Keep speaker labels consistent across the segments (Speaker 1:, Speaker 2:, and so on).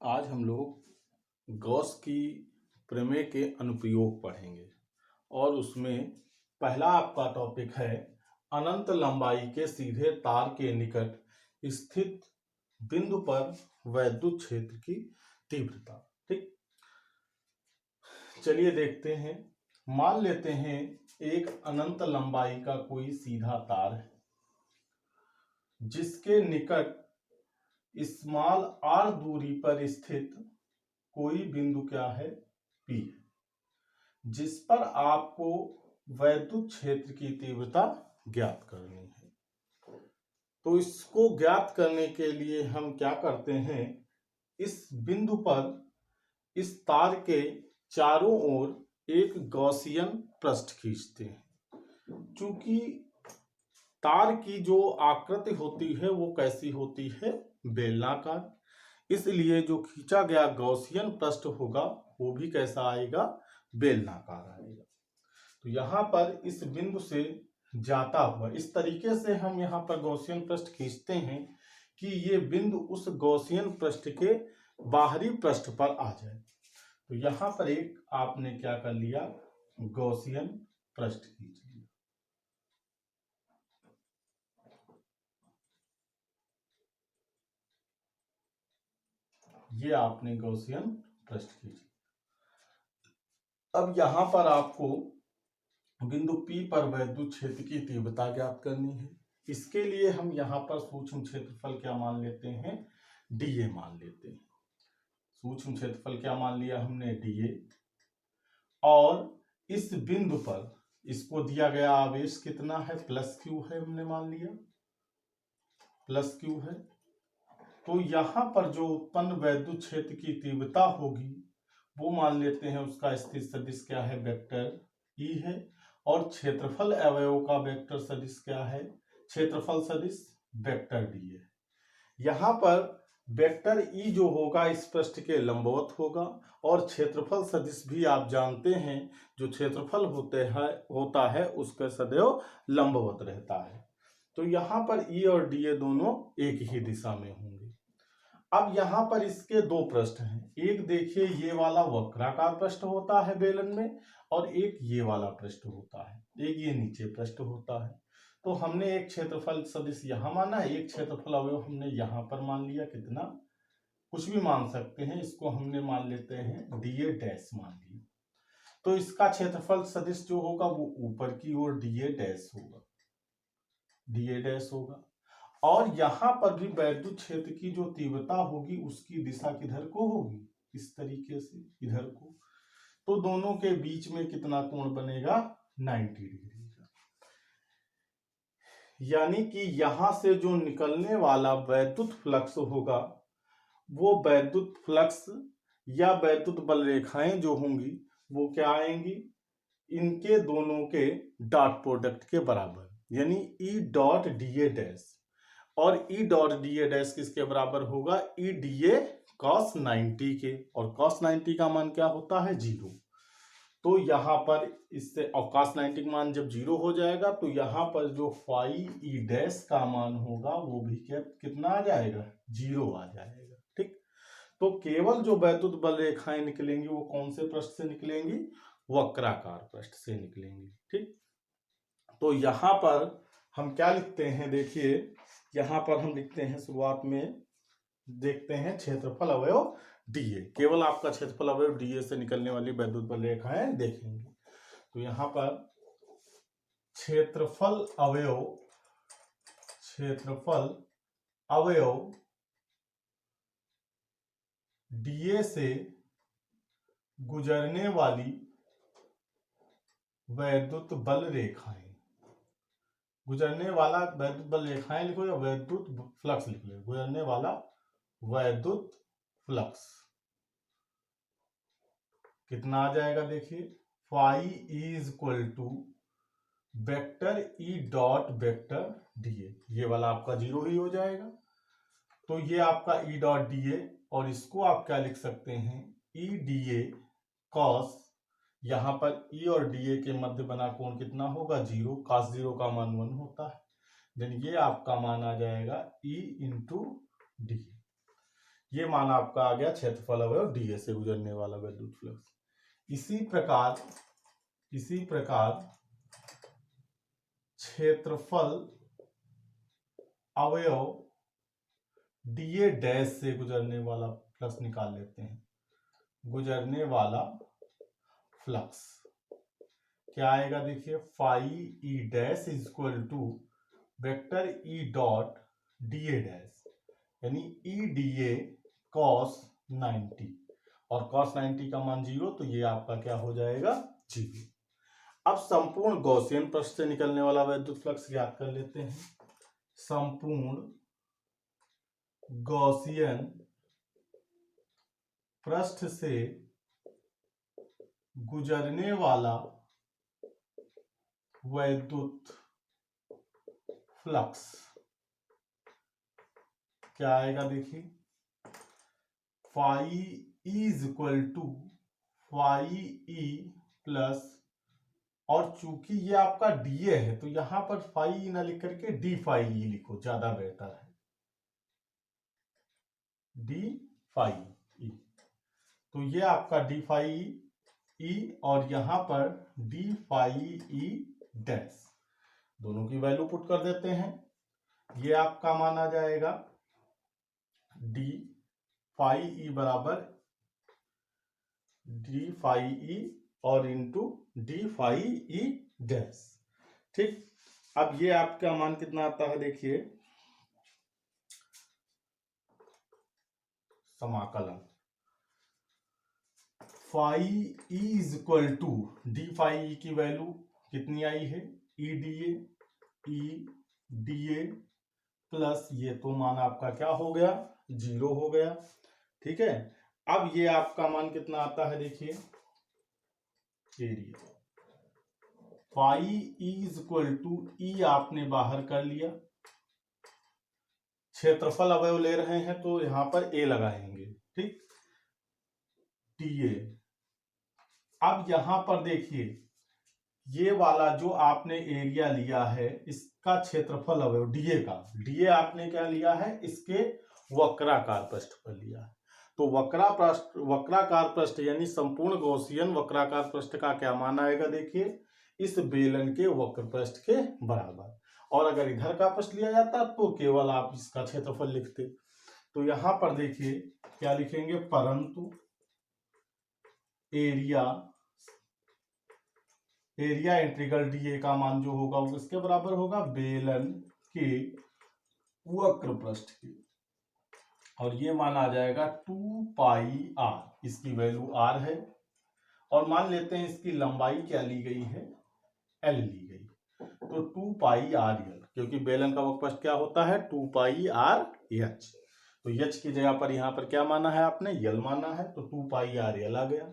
Speaker 1: आज हम लोग गॉस की प्रमेय के अनुप्रयोग पढ़ेंगे और उसमें पहला आपका टॉपिक है अनंत लंबाई के सीधे तार के निकट स्थित बिंदु पर वैद्युत क्षेत्र की तीव्रता। ठीक, चलिए देखते हैं। मान लेते हैं एक अनंत लंबाई का कोई सीधा तार है जिसके निकट स्मॉल r दूरी पर स्थित कोई बिंदु क्या है, P है, जिस पर आपको वैद्युत क्षेत्र की तीव्रता ज्ञात करनी है। तो इसको ज्ञात करने के लिए हम क्या करते हैं, इस बिंदु पर इस तार के चारों ओर एक गॉसियन पृष्ठ खींचते हैं। चूंकि तार की जो आकृति होती है वो कैसी होती है, बेलनाकार, इसलिए जो खींचा गया गॉसियन पृष्ठ होगा वो भी कैसा आएगा, बेलनाकार आएगा। तो यहाँ पर इस बिंदु से जाता हुआ इस तरीके से हम यहाँ पर गॉसियन पृष्ठ खींचते हैं कि ये बिंदु उस गॉसियन पृष्ठ के बाहरी पृष्ठ पर आ जाए। तो यहाँ पर एक आपने क्या कर लिया, गॉसियन पृष्ठ खींच लिया। ये आपने गॉसियन पृष्ठ खींची। अब यहां पर आपको बिंदु P पर वैद्युत क्षेत्र की तीव्रता ज्ञात करनी है। इसके लिए हम यहां पर सूक्ष्म क्षेत्रफल क्या मान लेते हैं, dA मान लेते हैं। सूक्ष्म क्षेत्रफल क्या मान लिया हमने, dA। और इस बिंदु पर इसको दिया गया आवेश कितना है, +q है, हमने मान लिया +q है। तो यहां पर जो उत्पन्न वैद्युत क्षेत्र की तीव्रता होगी वो मान लेते हैं उसका स्थिर सदिश क्या है, वेक्टर E है। और क्षेत्रफल अवयव का वेक्टर सदिश क्या है, क्षेत्रफल सदिश वेक्टर D है। यहां पर वेक्टर E जो होगा इस पृष्ठ के लंबवत होगा और क्षेत्रफल सदिश भी आप जानते हैं जो क्षेत्रफल होता है उसका सदैव लंबवत रहता है। तो यहां पर E और dA दोनों एक ही दिशा में होंगे। अब यहां पर इसके दो पृष्ठ हैं, एक देखिए ये वाला वक्राकार पृष्ठ होता है बेलन में और एक ये वाला पृष्ठ होता है, एक ये नीचे पृष्ठ होता है। तो हमने एक क्षेत्रफल सदिश यहां माना है, एक क्षेत्रफल अवयव हमने यहां पर मान लिया, कितना, कुछ भी मान सकते हैं, इसको हमने मान लेते हैं dA डैश मान लिया। तो इसका क्षेत्रफल सदिश जो होगा वो ऊपर की ओर dA डैश होगा, dA डैश होगा। और यहां पर भी वैद्युत क्षेत्र की जो तीव्रता होगी उसकी दिशा किधर को होगी, इस तरीके से इधर को। तो दोनों के बीच में कितना कोण बनेगा, 90 डिग्री का। यानी कि यहां से जो निकलने वाला वैद्युत फ्लक्स होगा वो वैद्युत फ्लक्स या वैद्युत बल रेखाएं जो होंगी वो क्या आएंगी, इनके दोनों के डॉट प्रोडक्ट के बराबर, यानी E डॉट dA डैश। और E डॉट dA डैश किसके बराबर होगा, E dA cos 90 के, और cos 90 का मान क्या होता है, 0। तो यहां पर इससे और cos 90 का मान जब 0 हो जाएगा तो यहां पर जो फाई E डैश का मान होगा वो भी कितना आ जाएगा, 0 आ जाएगा। ठीक, तो केवल जो वैद्युत बल रेखाएं निकलेंगी वो कौन से पृष्ठ से निकलेंगी, वक्राकार पृष्ठ से निकलेंगी। ठीक, तो यहां पर हम क्या लिखते हैं, देखिए यहां पर हम लिखते हैं, शुरुआत में देखते हैं क्षेत्रफल अवयव dA, केवल आपका क्षेत्रफल अवयव dA से निकलने वाली वैद्युत बल रेखाएं देखेंगे। तो यहां पर क्षेत्रफल अवयव dA से गुजरने वाली वैद्युत बल रेखाएं, गुजरने वाला वैद्युत बल रेखाएं लिखो या वैद्युत फ्लक्स लिख लो, गुजरने वाला वैद्युत फ्लक्स कितना आ जाएगा, देखिए phi is equal to vector E dot vector dA, ये वाला आपका 0 ही हो जाएगा। तो ये आपका E डॉट dA, और इसको आप क्या लिख सकते हैं, E dA cos, यहां पर E और dA के मध्य बना कोण कितना होगा, 0, cos 0 का मान 1 होता है। देन ये आपका मान आ जाएगा E इंटू dA। ये मान आपका आ गया क्षेत्रफल अवयव डीए से गुजरने वाला वैद्युत फ्लक्स। इसी प्रकार क्षेत्रफल अवयव डीए डैश से गुजरने वाला फ्लक्स निकाल लेते हैं। गुजरने वाला फ्लक्स क्या आएगा देखिए, phi E dash is equal to vector E dot dA dash, यानी ई डीए कॉस 90, और cos 90 का मान 0, तो ये आपका क्या हो जाएगा 0। अब संपूर्ण गॉसियन पृष्ठ से निकलने वाला वैद्युत फ्लक्स ज्ञात कर लेते हैं। संपूर्ण गॉसियन पृष्ठ से गुजरने वाला वैद्युत फ्लक्स क्या आएगा देखिए, phi E is equal to phi E plus, और चूंकि ये आपका डीए है तो यहां पर फाई ई ना लिख करके डी फाई ई लिखो, ज्यादा बेहतर है, डी फाई ई। तो ये आपका डी फाई ई और यहां पर डी फाई ई डैश, दोनों की वैल्यू पुट कर देते हैं। ये आपका माना जाएगा डी फाई ई बराबर डी फाई ई और into d phi E dash. ठीक, अब ये आपका मान कितना आता है देखिए, समाकलन phi E is equal to d phi E की वैल्यू कितनी आई है, ई डी ए प्लस ये तो मान आपका क्या हो गया 0 हो गया। ठीक है, अब ये आपका मान कितना आता है देखिए, area phi E is equal to E आपने बाहर कर लिया, क्षेत्रफल अवयव ले रहे हैं तो यहां पर ए लगाएंगे। ठीक, टीए। अब यहां पर देखिए ये वाला जो आपने एरिया लिया है इसका क्षेत्रफल अवयव डीए का, डीए आपने क्या लिया है, इसके वक्राकार पृष्ठ पर लिया है। तो वक्राकार पृष्ठ यानी संपूर्ण गॉसियन वक्राकार पृष्ठ का क्या मान आएगा देखिए, इस बेलन के वक्र पृष्ठ के बराबर। और अगर इधर का पृष्ठ लिया जाता तो केवल आप इसका क्षेत्रफल लिखते। तो यहां पर देखिए क्या लिखेंगे, परंतु एरिया इंटीग्रल डीए का मान जो होगा वो किसके बराबर होगा, बेलन के वक्र पृष्ठ के, और ये मान आ जाएगा 2 पाई आर, इसकी वैल्यू आर है, और मान लेते हैं इसकी लंबाई क्या ली गई है, एल ली गई, तो 2 पाई आर एल, क्योंकि बेलन का वक्र पृष्ठ क्या होता है 2 पाई आर एच, तो एच की जगह पर यहां पर क्या माना है आपने, यल माना है, तो 2 पाई आर एल आ गया।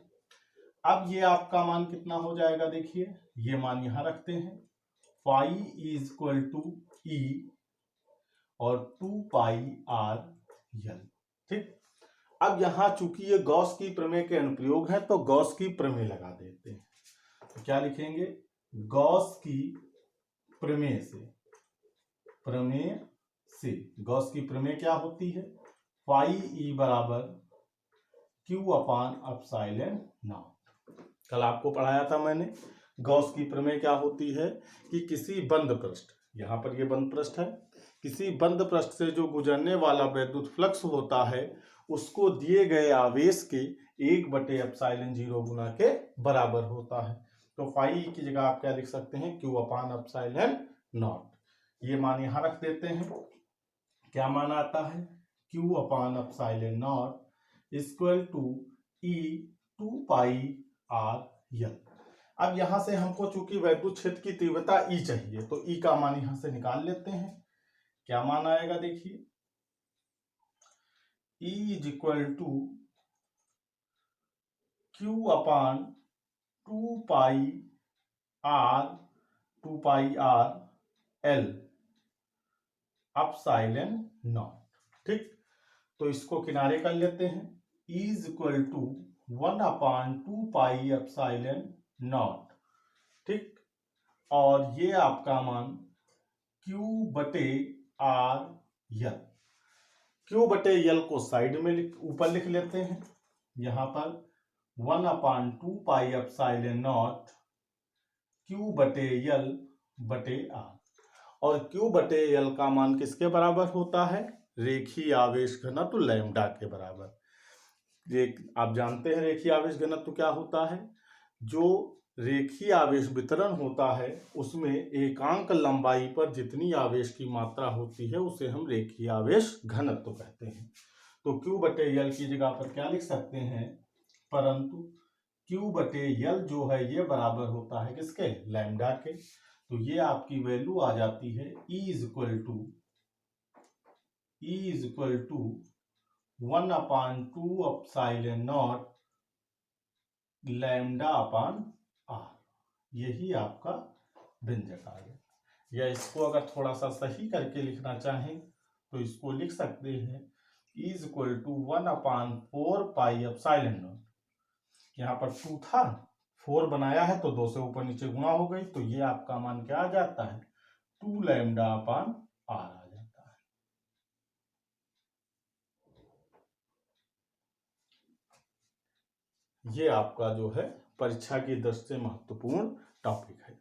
Speaker 1: अब ये आपका मान कितना हो जाएगा देखिए, ये मान यहां रखते हैं, फाई इज इक्वल टू ई और 2 पाई आर यल। ठीक, अब यहां चूंकि ये गॉस की प्रमेय के अनुप्रयोग है तो गॉस की प्रमेय लगा देते हैं। तो क्या लिखेंगे, गॉस की प्रमेय से गॉस की प्रमेय क्या होती है, फाई ई बराबर क्यू अपान एप्सिलॉन नॉट। कल आपको पढ़ाया था मैंने, गॉस की प्रमेय क्या होती है कि किसी बंद पृष्ठ, यहां पर ये बंद पृष्ठ है, किसी बंद पृष्ठ से जो गुजरने वाला वैद्युत फ्लक्स होता है उसको दिए गए आवेश के 1/एप्सिलॉन 0 गुना के बराबर होता है। तो फाई की जगह आप क्या लिख सकते हैं, क्यू अपान एप्सिलॉन नॉट। ये मान यहां रख देते हैं, क्या मान आता है, Q upon epsilon naught equal to E 2 pi r यल। अब यहां से हमको चूंकि वैद्युत क्षेत्र की तीव्रता ई चाहिए तो ई का मान यहां से निकाल लेते हैं। क्या मान आएगा देखिए, E is equal to q upon 2 pi r l epsilon naught. ठीक, तो इसको किनारे कर लेते हैं, E is equal to 1/2 pi epsilon naught. ठीक, और ये आपका मान Q/R यल। क्यू बटे यल को साइड में ऊपर लिख लेते हैं। यहां पर 1/2 पाई एप्सिलॉन नॉट क्यू बटे यल बटे आर, और क्यू बटे यल का मान किसके बराबर होता है? रेखीय आवेश घनत्व लैम्डा के बराबर। आप जानते हैं रेखीय आवेश घनत्व क्या होता है? जो रेखीय आवेश वितरण होता है उसमें एकांक लंबाई पर जितनी आवेश की मात्रा होती है उसे हम रेखीय आवेश घनत्व कहते हैं। तो क्यू बटे यल की जगह पर क्या लिख सकते हैं? परंतु क्यू बटे यल जो है ये बराबर होता है किसके? लैम्डा के। तो ये आपकी वैल्यू आ जाती है E is equal to 1/2 epsilon naught lambda upon r. यही आपका व्यंजक आ गया। या इसको अगर थोड़ा सा सही करके लिखना चाहें तो इसको लिख सकते हैं is equal to 1/4 pi epsilon naught. यहाँ पर 2 था, 4 बनाया है तो 2 से ऊपर नीचे गुणा हो गई, तो ये आपका मान क्या आ जाता है? 2 लैम्डा अपान आर आ जाता है। ये आपका जो है परीक्षा की दृष्टि से महत्वपूर्ण टॉपिक है।